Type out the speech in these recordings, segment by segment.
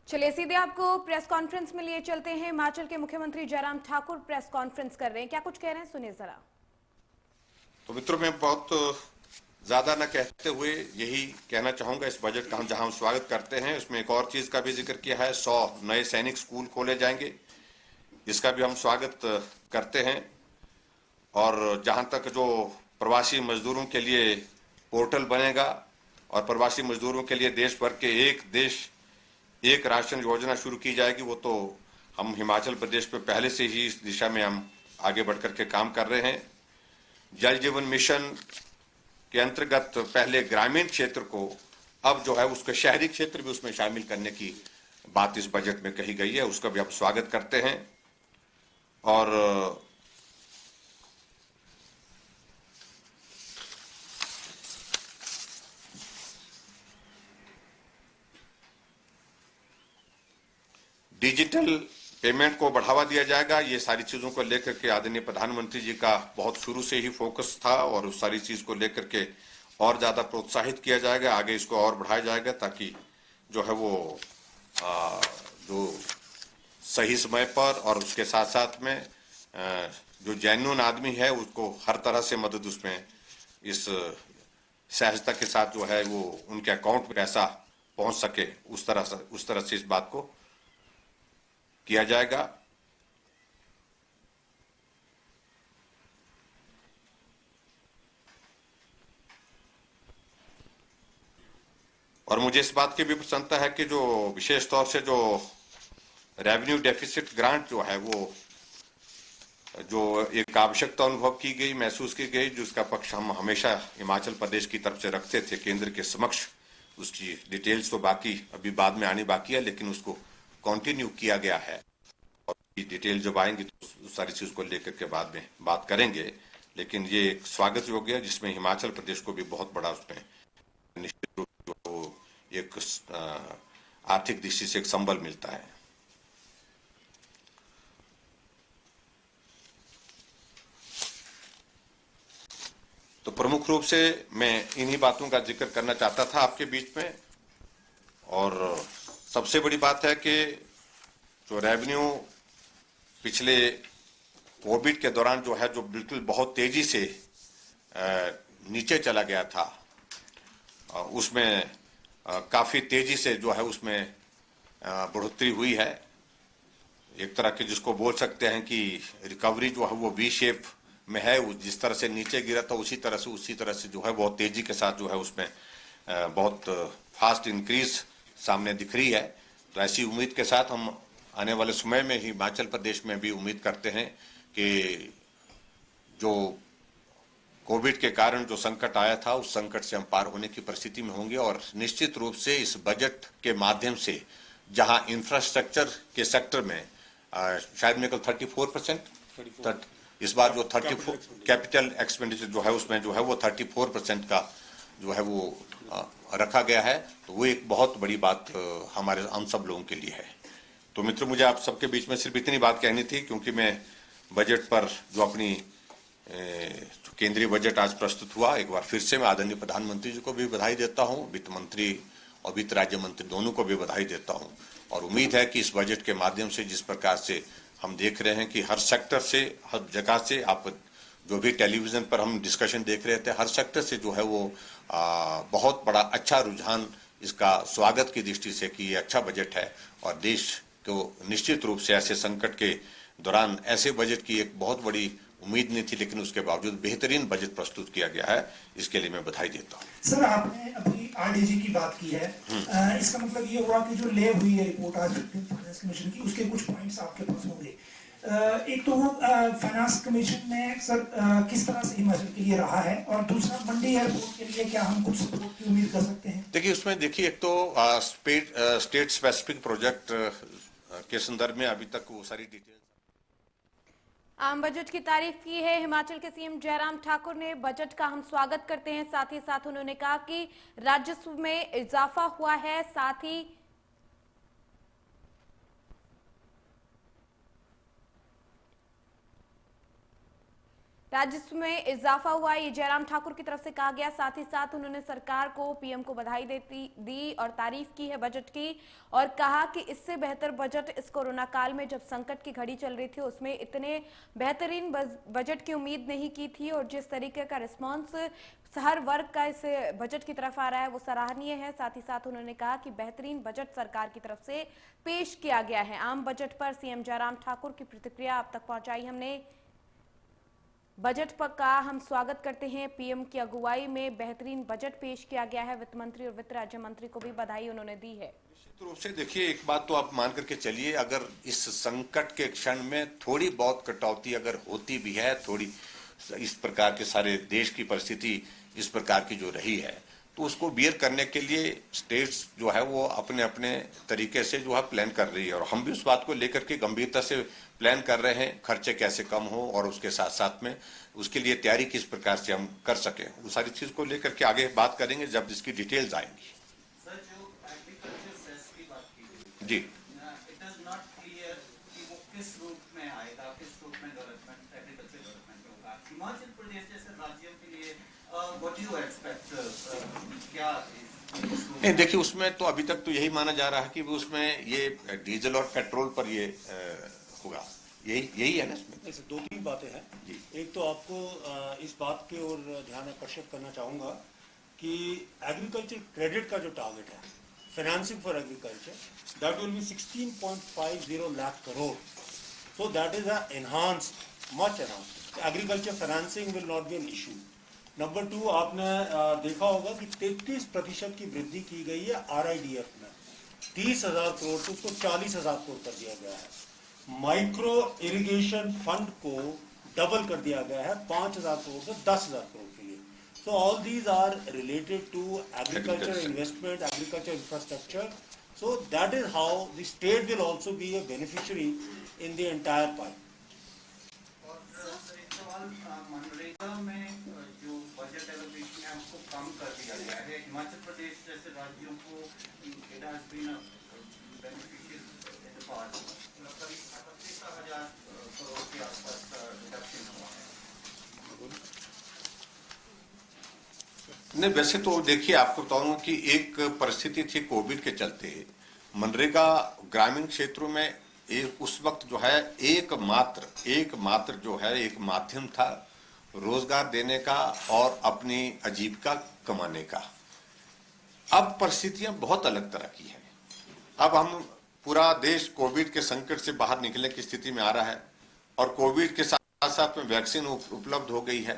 चलिए सीधे आपको प्रेस कॉन्फ्रेंस में लिए चलते हैं। हिमाचल के मुख्यमंत्री जयराम ठाकुर प्रेस कॉन्फ्रेंस कर रहे हैं, क्या कुछ कह रहे हैं सुनिए जरा। तो मित्रों, मैं बहुत ज्यादा न कहते हुए यही कहना चाहूंगा, इस बजट का हम जहां हम स्वागत करते हैं उसमें एक और चीज का भी जिक्र किया है। 100 नए सैनिक स्कूल खोले जाएंगे, इसका भी हम स्वागत करते हैं। और जहां तक जो प्रवासी मजदूरों के लिए पोर्टल बनेगा और प्रवासी मजदूरों के लिए देश भर के एक देश एक राशन योजना शुरू की जाएगी, वो तो हम हिमाचल प्रदेश में पहले से ही इस दिशा में हम आगे बढ़कर के काम कर रहे हैं। जल जीवन मिशन के अंतर्गत पहले ग्रामीण क्षेत्र को अब जो है उसके शहरी क्षेत्र भी उसमें शामिल करने की बात इस बजट में कही गई है, उसका भी हम स्वागत करते हैं। डिजिटल पेमेंट को बढ़ावा दिया जाएगा। ये सारी चीजों को लेकर के आदरणीय प्रधानमंत्री जी का बहुत शुरू से ही फोकस था और उस सारी चीज को लेकर के और ज्यादा प्रोत्साहित किया जाएगा, आगे इसको और बढ़ाया जाएगा ताकि जो है वो जो सही समय पर और उसके साथ साथ में जो जेन्युइन आदमी है उसको हर तरह से मदद उसमें इस सहजता के साथ जो है वो उनके अकाउंट में पैसा पहुंच सके, उस तरह से इस बात को किया जाएगा। और मुझे इस बात की भी प्रसन्नता है कि जो विशेष तौर से जो रेवेन्यू डेफिसिट ग्रांट जो है वो जो एक आवश्यकता अनुभव की गई, महसूस की गई, जिसका पक्ष हम हमेशा हिमाचल प्रदेश की तरफ से रखते थे केंद्र के समक्ष, उसकी डिटेल्स तो बाकी अभी बाद में आनी बाकी है, लेकिन उसको कंटिन्यू किया गया है और डिटेल जब आएंगी तो उस सारी चीज को लेकर के बाद में बात करेंगे। लेकिन ये एक स्वागत योग्य है जिसमें हिमाचल प्रदेश को भी बहुत बड़ा उसमें निश्चित रूप से एक आर्थिक दृष्टि से एक संबल मिलता है। तो प्रमुख रूप से मैं इन्हीं बातों का जिक्र करना चाहता था आपके बीच में। और सबसे बड़ी बात है कि जो रेवेन्यू पिछले कोविड के दौरान जो है जो बिल्कुल बहुत तेजी से नीचे चला गया था, उसमें काफी तेजी से जो है उसमें बढ़ोतरी हुई है। एक तरह के जिसको बोल सकते हैं कि रिकवरी जो है वो वी शेप में है। जिस तरह से नीचे गिरा था उसी तरह से जो है बहुत तेजी के साथ जो है उसमें बहुत फास्ट इंक्रीज सामने दिख रही है। तो ऐसी उम्मीद के साथ हम आने वाले समय में ही हिमाचल प्रदेश में भी उम्मीद करते हैं कि जो कोविड के कारण जो संकट आया था उस संकट से हम पार होने की परिस्थिति में होंगे। और निश्चित रूप से इस बजट के माध्यम से जहां इंफ्रास्ट्रक्चर के सेक्टर में शायद मेरे को 34% इस बार जो 34 कैपिटल एक्सपेंडिचर जो है उसमें जो है वो 34% का जो है वो रखा गया है। तो वो एक बहुत बड़ी बात हमारे हम सब लोगों के लिए है। तो मित्रों, मुझे आप सबके बीच में सिर्फ इतनी बात कहनी थी, क्योंकि मैं बजट पर जो अपनी जो केंद्रीय बजट आज प्रस्तुत हुआ, एक बार फिर से मैं आदरणीय प्रधानमंत्री जी को भी बधाई देता हूं, वित्त मंत्री और वित्त राज्य मंत्री दोनों को भी बधाई देता हूं। और उम्मीद है कि इस बजट के माध्यम से जिस प्रकार से हम देख रहे हैं कि हर सेक्टर से, हर जगह से, आप जो भी टेलीविजन पर हम डिस्कशन देख रहे थे, हर सेक्टर से जो है वो बहुत बड़ा अच्छा रुझान इसका स्वागत की दृष्टि से कि ये अच्छा बजट है। और देश को निश्चित रूप से ऐसे संकट के दौरान ऐसे बजट की एक बहुत बड़ी उम्मीद नहीं थी, लेकिन उसके बावजूद बेहतरीन बजट प्रस्तुत किया गया है। इसके लिए मैं बधाई देता हूँ। सर, आपने अभी आरडीजी की बात की है, इसका मतलब ये हुआ कि जो ले हुई है रिपोर्ट आज फाइनेंस कमीशन की, उसके कुछ पॉइंट्स आपके पास होंगे। एक तो वो फाइनेंस कमीशन में सर किस तरह से हिमाचल के लिए रहा है, और दूसरा मंडी एयरपोर्ट के लिए क्या हम कुछ सपोर्ट की उम्मीद कर सकते हैं? देखिए, उसमें देखिए एक तो स्टेट स्पेसिफिक प्रोजेक्ट के संदर्भ में अभी तक वो सारी डिटेल। आम बजट की तारीफ की है हिमाचल के सीएम जयराम ठाकुर ने। बजट का हम स्वागत करते हैं। साथ ही साथ उन्होंने कहा कि राजस्व में इजाफा हुआ है, साथ ही राजस्व में इजाफा हुआ, ये जयराम ठाकुर की तरफ से कहा गया। साथ ही साथ उन्होंने सरकार को, पीएम को बधाई दी और तारीफ की है बजट की, और कहा कि इससे बेहतर बजट इस कोरोना काल में जब संकट की घड़ी चल रही थी उसमें इतने बेहतरीन बजट की उम्मीद नहीं की थी, और जिस तरीके का रिस्पॉन्स हर वर्ग का इस बजट की तरफ आ रहा है वो सराहनीय है। साथ ही साथ उन्होंने कहा कि बेहतरीन बजट सरकार की तरफ से पेश किया गया है। आम बजट पर सीएम जयराम ठाकुर की प्रतिक्रिया अब तक पहुंचाई हमने। बजट पर का हम स्वागत करते हैं, पीएम की अगुवाई में बेहतरीन बजट पेश किया गया है। वित्त मंत्री और वित्त राज्य मंत्री को भी बधाई उन्होंने दी है। निश्चित रूप से देखिए, एक बात तो आप मान करके चलिए, अगर इस संकट के क्षण में थोड़ी बहुत कटौती अगर होती भी है, थोड़ी इस प्रकार के सारे देश की परिस्थिति इस प्रकार की जो रही है, तो उसको बियर करने के लिए स्टेट्स जो है वो अपने अपने तरीके से जो है प्लान कर रही है, और हम भी उस बात को लेकर के गंभीरता से प्लान कर रहे हैं, खर्चे कैसे कम हो और उसके साथ साथ में उसके लिए तैयारी किस प्रकार से हम कर सकें, वो सारी चीज को लेकर के आगे बात करेंगे जब इसकी डिटेल्स आएंगी। सर, जो एग्रीकल्चर सेस की बात की जी, इट इज नॉट क्लियर कि वो किस रूप में आएगा, किस रूप में डेवलपमेंट, एग्रीकल्चर डेवलपमेंट होगा हिमाचल प्रदेश जैसे राज्यों के लिए। व्हाट डू यू एक्सपेक्ट, क्या नहीं देखिए, उसमें तो अभी तक तो यही माना जा रहा है कि उसमें ये डीजल और पेट्रोल पर ये होगा, यही है ना इसमें। ऐसे दो तीन बातें हैं। एक तो आपको इस बात की ओर ध्यान आकर्षित करना चाहूँगा कि एग्रीकल्चर क्रेडिट का जो टारगेट है, financing for agriculture, that will be 16.50 lakh crore. So that is enhanced, much enhanced. Agriculture financing will not be an issue. Number 2, आपने देखा होगा कि 33% की वृद्धि की गई है RIDF में। 30,000 करोड़ से उसको 40,000 करोड़ कर दिया गया है। माइक्रो इरिगेशन फंड को डबल कर दिया गया है 5,000 करोड़ से 10,000 करोड़ के लिए। So all these are related to agriculture investment, agriculture infrastructure. So that is how the state will also be a beneficiary in the entire pie. और सर, एक सवाल, मनरेगा में जो बजट एलोकेशन है उसको कम कर दिया गया है। हिमाचल प्रदेश जैसे राज्यों को it has been beneficial in the past, करीब 38,000 करोड़ के आसपास रिडक्शन हुआ है। नहीं, वैसे तो देखिए, आपको बताऊं कि एक परिस्थिति थी कोविड के चलते, मनरेगा ग्रामीण क्षेत्रों में उस वक्त जो है एकमात्र जो है एक माध्यम था रोजगार देने का और अपनी आजीविका कमाने का। अब परिस्थितियां बहुत अलग तरह की हैं। अब हम पूरा देश कोविड के संकट से बाहर निकलने की स्थिति में आ रहा है, और कोविड के साथ साथ में वैक्सीन उपलब्ध हो गई है,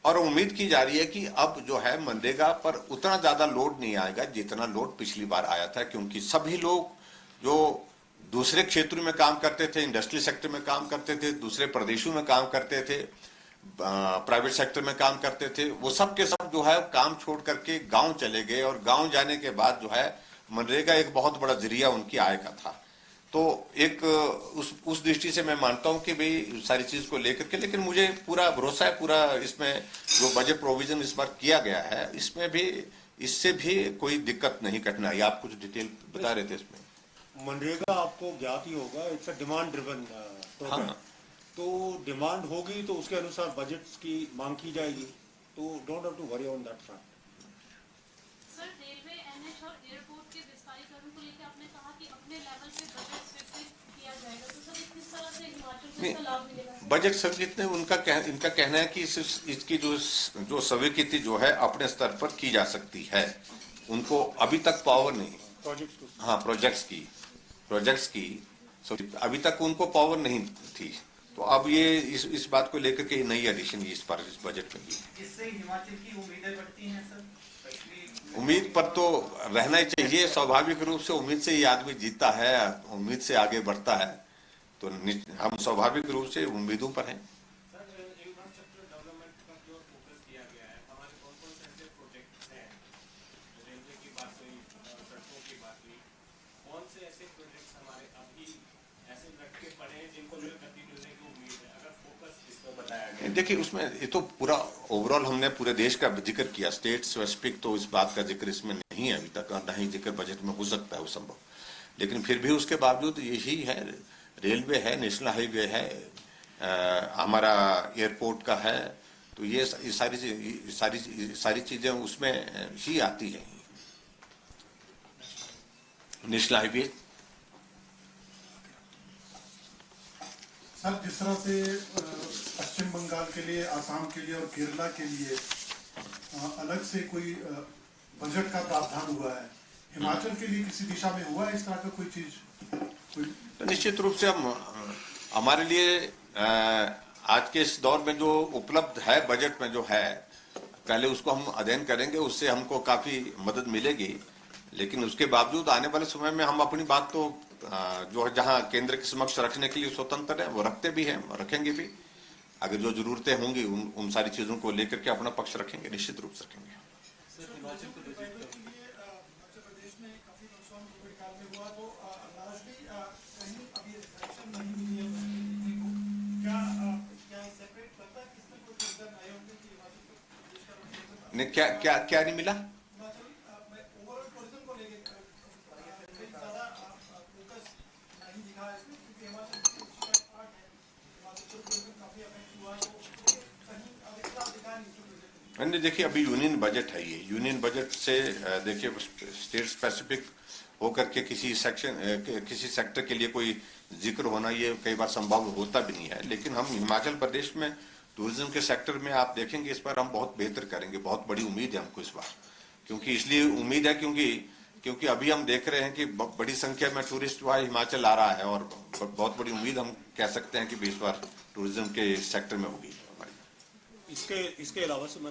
और उम्मीद की जा रही है कि अब जो है मनरेगा पर उतना ज्यादा लोड नहीं आएगा जितना लोड पिछली बार आया था, क्योंकि सभी लोग जो दूसरे क्षेत्रों में काम करते थे, इंडस्ट्रियल सेक्टर में काम करते थे, दूसरे प्रदेशों में काम करते थे, प्राइवेट सेक्टर में काम करते थे, वो सब के सब जो है काम छोड़ करके गांव चले गए, और गांव जाने के बाद जो है मनरेगा एक बहुत बड़ा जरिया उनकी आय का था। तो एक उस दृष्टि से मैं मानता हूं कि भाई सारी चीज को लेकर के, लेकिन मुझे पूरा भरोसा है, पूरा इसमें जो बजट प्रोविजन इस बार किया गया है, इसमें भी इससे भी कोई दिक्कत नहीं, कठिनाई। आप कुछ डिटेल बता रहे थे इसमें। मनरेगा आपको ज्ञात ही होगा, it's a demand driven program. तो डिमांड होगी तो उसके अनुसार बजट की मांग की जाएगी, तो don't have to worry on that front. Sir, railway, NH और एयरपोर्ट के विस्तारीकरण को लेकर आपने कहा कि अपने लेवल पे बजट स्वीकृत किया जाएगा, तो सर किस तरह से हिमाचल को इसका लाभ मिलेगा? बजट स्वीकृत ने इनका कहना है कि इसकी जो स्वीकृति जो है अपने स्तर पर की जा सकती है, उनको अभी तक पावर नहीं, प्रोजेक्ट्स की अभी तक उनको पावर नहीं थी। तो अब ये इस बात को लेकर के नई एडिशन इस बजट में की। इससे हिमाचल की उम्मीदें बढ़ती हैं सर? उम्मीद पर तो रहना ही चाहिए, स्वाभाविक रूप से उम्मीद से ही आदमी जीता है, उम्मीद से आगे बढ़ता है, तो हम स्वाभाविक रूप से उम्मीदों पर हैं। देखिए, उसमें ये तो पूरा ओवरऑल हमने पूरे देश का जिक्र किया, स्टेट स्पेसिफिक तो इस बात का जिक्र इसमें नहीं है अभी तक, और नहीं जिक्र बजट में हो सकता है वो संभव, लेकिन फिर भी उसके बावजूद यही है, रेलवे है, नेशनल हाईवे है, हमारा एयरपोर्ट का है, तो ये सारी चीजें उसमें ही आती हैं। नेशनल हाईवे सर, जिस तरह से पश्चिम बंगाल के लिए, आसाम के लिए और केरला के लिए अलग से कोई बजट का प्रावधान हुआ है, हिमाचल के लिए किसी दिशा में हुआ है इस तरह का कोई चीज? तो निश्चित रूप से हमारे लिए आज के इस दौर में जो उपलब्ध है बजट में जो है, पहले उसको हम अध्ययन करेंगे, उससे हमको काफी मदद मिलेगी। लेकिन उसके बावजूद आने वाले समय में हम अपनी बात तो जो है जहां केंद्र के समक्ष रखने के लिए स्वतंत्र है, वो रखते भी हैं, रखेंगे भी। अगर जो जरूरतें होंगी उन सारी चीजों को लेकर के अपना पक्ष रखेंगे, निश्चित रूप से रखेंगे। नहीं, क्या नहीं मिला? देखिए, अभी यूनियन बजट है, ये यूनियन बजट से देखिए स्टेट स्पेसिफिक होकर के किसी सेक्टर के लिए कोई जिक्र होना ये कई बार संभव होता भी नहीं है। लेकिन हम हिमाचल प्रदेश में टूरिज्म के सेक्टर में आप देखेंगे इस बार हम बहुत बेहतर करेंगे, बहुत बड़ी उम्मीद है हमको इस बार। क्योंकि इसलिए उम्मीद है क्योंकि अभी हम देख रहे हैं कि बड़ी संख्या में टूरिस्ट वहाँ हिमाचल आ रहा है, और बहुत बड़ी उम्मीद हम कह सकते हैं कि इस बार टूरिज्म के सेक्टर में होगी हमारी। इसके अलावा से मैं